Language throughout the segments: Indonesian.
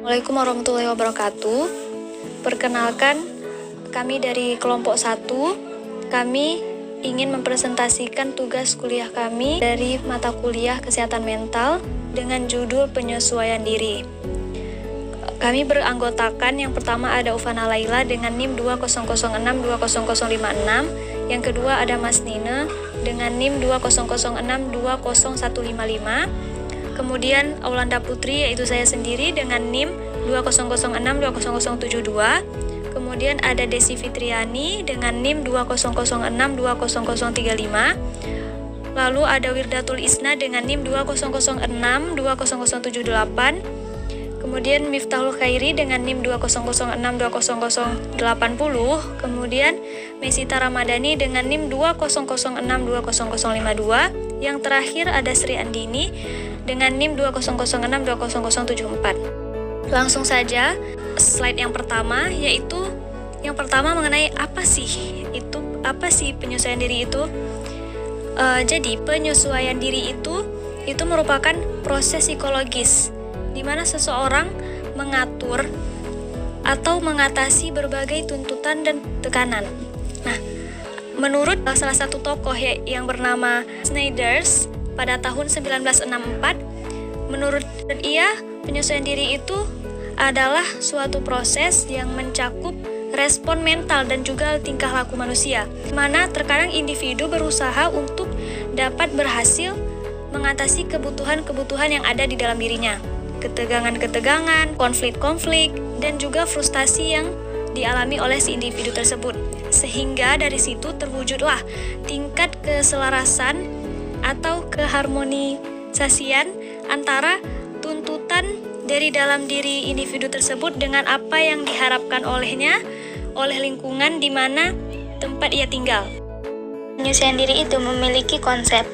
Assalamualaikum warahmatullahi wabarakatuh. Perkenalkan, kami dari kelompok 1. Kami ingin mempresentasikan tugas kuliah kami dari mata kuliah kesehatan mental dengan judul penyesuaian diri. Kami beranggotakan yang pertama ada Ufana Laila dengan NIM 2006-20056, yang kedua ada Mas Nina dengan NIM 2006-20155, kemudian Aulanda Putri yaitu saya sendiri dengan NIM 2006-20072, kemudian ada Desi Fitriani dengan NIM 2006-20035, lalu ada Wirdatul Isna dengan NIM 2006-20078, kemudian Miftahul Khairi dengan NIM 2006-20080, kemudian Mesita Ramadhani dengan NIM 2006-20052, yang terakhir ada Sri Andini dengan NIM 2006-20074. Langsung saja slide yang pertama, yaitu yang pertama mengenai apa sih penyesuaian diri itu. Jadi penyesuaian diri itu merupakan proses psikologis di mana seseorang mengatur atau mengatasi berbagai tuntutan dan tekanan. Nah, menurut salah satu tokoh yang bernama Snyder's pada tahun 1964, menurut ia penyesuaian diri itu adalah suatu proses yang mencakup respon mental dan juga tingkah laku manusia, di mana terkadang individu berusaha untuk dapat berhasil mengatasi kebutuhan-kebutuhan yang ada di dalam dirinya, ketegangan-ketegangan, konflik-konflik, dan juga frustasi yang dialami oleh si individu tersebut. Sehingga dari situ terwujudlah tingkat keselarasan atau keharmonisasian antara tuntutan dari dalam diri individu tersebut dengan apa yang diharapkan olehnya, oleh lingkungan di mana tempat ia tinggal. Penyesuaian diri itu memiliki konsep.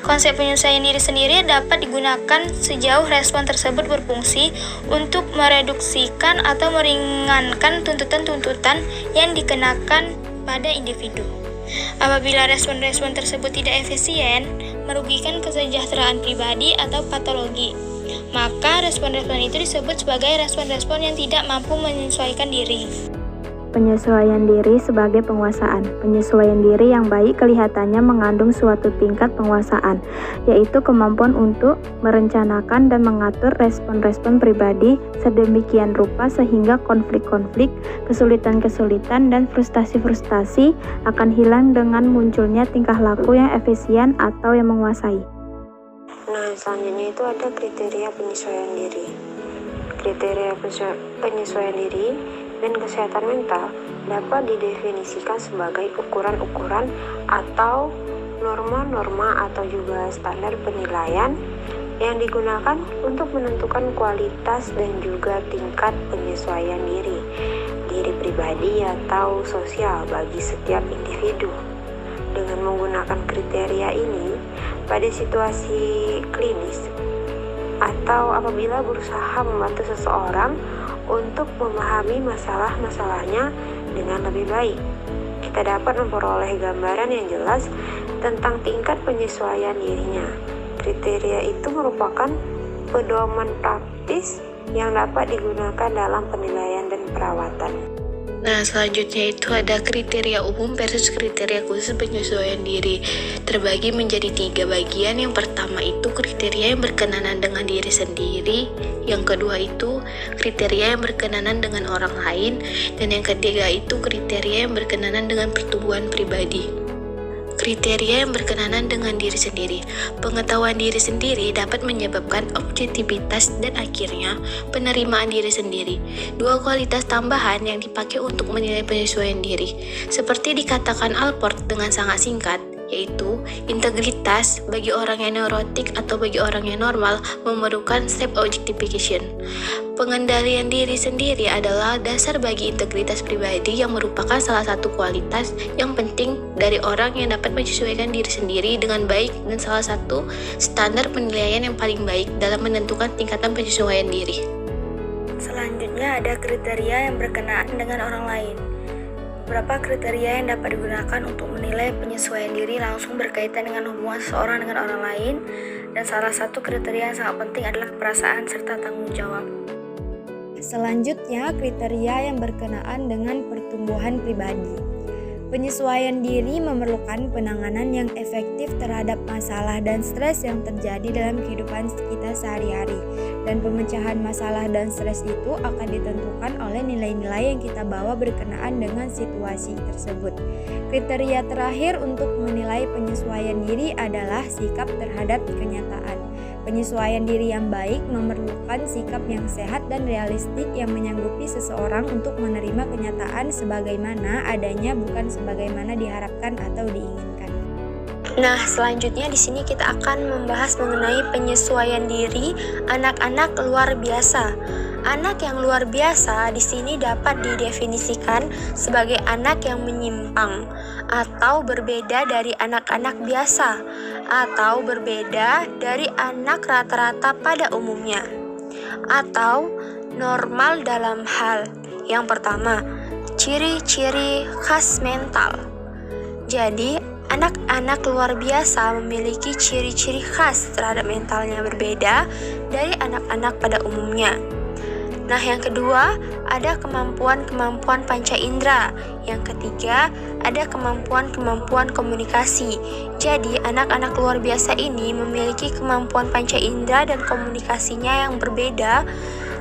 Konsep penyesuaian diri sendiri dapat digunakan sejauh respon tersebut berfungsi untuk mereduksikan atau meringankan tuntutan-tuntutan yang dikenakan pada individu. Apabila respon-respon tersebut tidak efisien, merugikan kesejahteraan pribadi atau patologi, maka respon-respon itu disebut sebagai respon-respon yang tidak mampu menyesuaikan diri. Penyesuaian diri sebagai penguasaan. Penyesuaian diri yang baik kelihatannya mengandung suatu tingkat penguasaan, yaitu kemampuan untuk merencanakan dan mengatur respon-respon pribadi sedemikian rupa sehingga konflik-konflik, kesulitan-kesulitan, dan frustasi-frustasi akan hilang dengan munculnya tingkah laku yang efisien atau yang menguasai. Nah, selanjutnya itu ada kriteria penyesuaian diri. Kriteria penyesuaian diri dan kesehatan mental dapat didefinisikan sebagai ukuran-ukuran atau norma-norma atau juga standar penilaian yang digunakan untuk menentukan kualitas dan juga tingkat penyesuaian diri pribadi atau sosial bagi setiap individu. Dengan menggunakan kriteria ini pada situasi klinis atau apabila berusaha membantu seseorang untuk memahami masalah-masalahnya dengan lebih baik, kita dapat memperoleh gambaran yang jelas tentang tingkat penyesuaian dirinya. Kriteria itu merupakan pedoman praktis yang dapat digunakan dalam penilaian dan perawatan. Nah, selanjutnya itu ada kriteria umum versus kriteria khusus penyesuaian diri. Terbagi menjadi 3 bagian. Yang pertama itu kriteria yang berkenanan dengan diri sendiri. Yang kedua itu kriteria yang berkenanan dengan orang lain. Dan yang ketiga itu kriteria yang berkenanan dengan pertumbuhan pribadi. Kriteria yang berkenanan dengan diri sendiri. Pengetahuan diri sendiri dapat menyebabkan objektivitas dan akhirnya penerimaan diri sendiri. 2 kualitas tambahan yang dipakai untuk menilai penyesuaian diri. Seperti dikatakan Alport dengan sangat singkat, yaitu integritas bagi orang yang neurotik atau bagi orang yang normal memerlukan step objectification. Pengendalian diri sendiri adalah dasar bagi integritas pribadi yang merupakan salah satu kualitas yang penting dari orang yang dapat menyesuaikan diri sendiri dengan baik dan salah satu standar penilaian yang paling baik dalam menentukan tingkatan penyesuaian diri. Selanjutnya ada kriteria yang berkenaan dengan orang lain. Beberapa kriteria yang dapat digunakan untuk menilai penyesuaian diri langsung berkaitan dengan hubungan seseorang dengan orang lain, dan salah satu kriteria yang sangat penting adalah perasaan serta tanggung jawab. Selanjutnya, kriteria yang berkenaan dengan pertumbuhan pribadi. Penyesuaian diri memerlukan penanganan yang efektif terhadap masalah dan stres yang terjadi dalam kehidupan kita sehari-hari. Dan pemecahan masalah dan stres itu akan ditentukan oleh nilai-nilai yang kita bawa berkenaan dengan situasi tersebut. Kriteria terakhir untuk menilai penyesuaian diri adalah sikap terhadap kenyataan. Penyesuaian diri yang baik memerlukan sikap yang sehat dan realistik yang menyanggupi seseorang untuk menerima kenyataan sebagaimana adanya, bukan sebagaimana diharapkan atau diinginkan. Nah, selanjutnya di sini kita akan membahas mengenai penyesuaian diri anak-anak luar biasa. Anak yang luar biasa di sini dapat didefinisikan sebagai anak yang menyimpang atau berbeda dari anak-anak biasa atau berbeda dari anak rata-rata pada umumnya atau normal dalam hal yang pertama, ciri-ciri khas mental. Jadi, anak-anak luar biasa memiliki ciri-ciri khas terhadap mentalnya berbeda dari anak-anak pada umumnya. Nah, yang kedua, ada kemampuan-kemampuan panca indera. Yang ketiga, ada kemampuan-kemampuan komunikasi. Jadi, anak-anak luar biasa ini memiliki kemampuan panca indera dan komunikasinya yang berbeda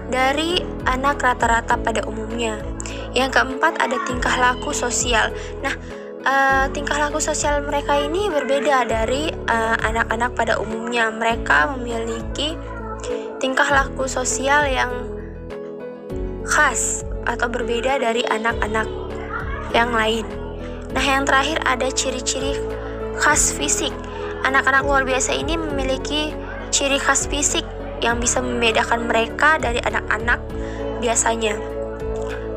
dari anak rata-rata pada umumnya. Yang keempat, ada tingkah laku sosial. Nah, tingkah laku sosial mereka ini berbeda dari anak-anak pada umumnya. Mereka memiliki tingkah laku sosial yang khas atau berbeda dari anak-anak yang lain. Nah, yang terakhir ada ciri-ciri khas fisik. Anak-anak luar biasa ini memiliki ciri khas fisik yang bisa membedakan mereka dari anak-anak biasanya.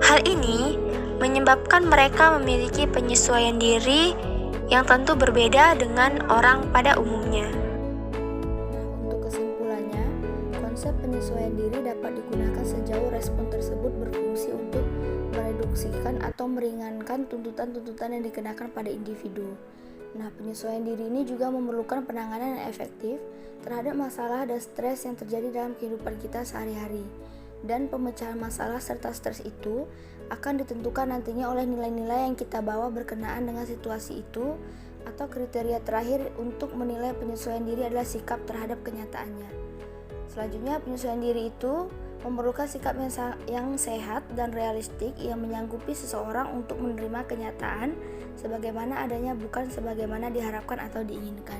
Hal ini menyebabkan mereka memiliki penyesuaian diri yang tentu berbeda dengan orang pada umumnya. Untuk kesimpulannya, konsep penyesuaian diri dapat digunakan sejauh respon tersebut berfungsi untuk mereduksikan atau meringankan tuntutan-tuntutan yang dikenakan pada individu. Nah, penyesuaian diri ini juga memerlukan penanganan yang efektif terhadap masalah dan stres yang terjadi dalam kehidupan kita sehari-hari. Dan pemecahan masalah serta stres itu akan ditentukan nantinya oleh nilai-nilai yang kita bawa berkenaan dengan situasi itu, atau kriteria terakhir untuk menilai penyesuaian diri adalah sikap terhadap kenyataannya. Selanjutnya, penyesuaian diri itu memerlukan sikap yang sehat dan realistik yang menyanggupi seseorang untuk menerima kenyataan sebagaimana adanya, bukan sebagaimana diharapkan atau diinginkan.